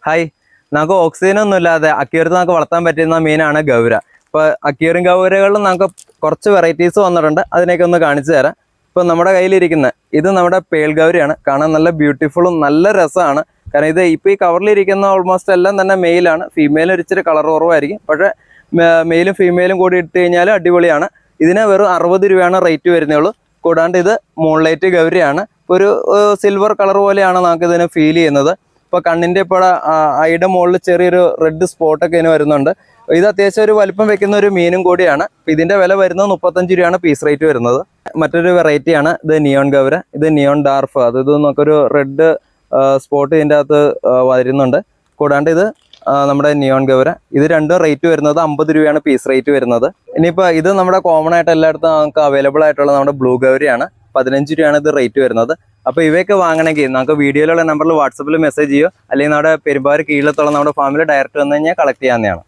Hi, നമുക്ക് oxygen ഒന്നും ഇല്ലാതെ അക്വേറിയത്തിൽ നമുക്ക് വളർത്താൻ പറ്റുന്ന മീനാണ് ഗൗര. ഇപ്പോൾ അക്വേറിയം ഗൗരകളിൽ നമുക്ക് കുറച്ച് വെറൈറ്റീസ് വന്നിട്ടുണ്ട്. അതിനൊക്കെ ഒന്ന് കാണിച്ചു തരാം. ഇപ്പോൾ നമ്മുടെ കയ്യിലിരിക്കുന്ന ഇത് നമ്മുടെ പേൾ ഗൗരയാണ്. കാണാൻ നല്ല ബ്യൂട്ടിഫുള്ളും നല്ല രസമാണ്. കാരണം ഇത് ഇപ്പോൾ ഈ കവറിലിരിക്കുന്ന ഓൾമോസ്റ്റ് എല്ലാം തന്നെ മെയിലാണ്. ഫീമെയിൽ ഇച്ചിരി കളർ കുറവായിരിക്കും. പക്ഷേ മെയിലും ഫീമെയിലും കൂടി ഇട്ട് കഴിഞ്ഞാൽ അടിപൊളിയാണ്. ഇതിന് വെറും 60 രൂപയാണ് റേറ്റ് വരുന്നുള്ളൂ. കൂടാണ്ട് ഇത് മൂൺലൈറ്റ് ഗൗരയാണ്. ഒരു സിൽവർ കളർ പോലെയാണ് നമുക്ക് ഇതിന് ഫീൽ ചെയ്യുന്നത്. ഇപ്പോൾ കണ്ണിൻ്റെ ഇപ്പോൾ ഐയുടെ മുകളിൽ ചെറിയൊരു റെഡ് സ്പോട്ടൊക്കെ ഇതിന് വരുന്നുണ്ട്. ഇത് അത്യാവശ്യം ഒരു വലിപ്പം വെക്കുന്ന ഒരു മീനും കൂടിയാണ്. ഇതിൻ്റെ വില വരുന്നത് 35 രൂപയാണ് പീസ് റേറ്റ് വരുന്നത്. മറ്റൊരു വെറൈറ്റിയാണ് ഇത് നിയോൺ ഗൗര. ഇത് നിയോൺ ഡാർഫ്. ഇത് നമുക്കൊരു റെഡ് സ്പോട്ട് ഇതിൻ്റെ അകത്ത് വരുന്നുണ്ട്. കൂടാണ്ട് ഇത് നമ്മുടെ നിയോൺ ഗൗര. ഇത് രണ്ടും റേറ്റ് വരുന്നത് 50 രൂപയാണ് പീസ് റേറ്റ് വരുന്നത്. ഇനിയിപ്പോൾ ഇത് നമ്മുടെ കോമൺ ആയിട്ട് എല്ലായിടത്തും നമുക്ക് അവൈലബിൾ ആയിട്ടുള്ള നമ്മുടെ ബ്ലൂ ഗൗരയാണ്. 15 രൂപയാണ് ഇത് റേറ്റ് വരുന്നത്. അപ്പോൾ ഇവയൊക്കെ വാങ്ങണമെങ്കിൽ നമുക്ക് വീഡിയോയിലുള്ള നമ്പറിൽ വാട്സപ്പിൽ മെസ്സേജ് ചെയ്യുമോ, അല്ലെങ്കിൽ നമ്മുടെ പെരുമ്പാവൂർ കീഴിലത്തുള്ള നമ്മുടെ ഫാമിൽ ഡയറക്റ്റ് വന്നു കഴിഞ്ഞാൽ കളക്ട് ചെയ്യാവുന്നതാണ്.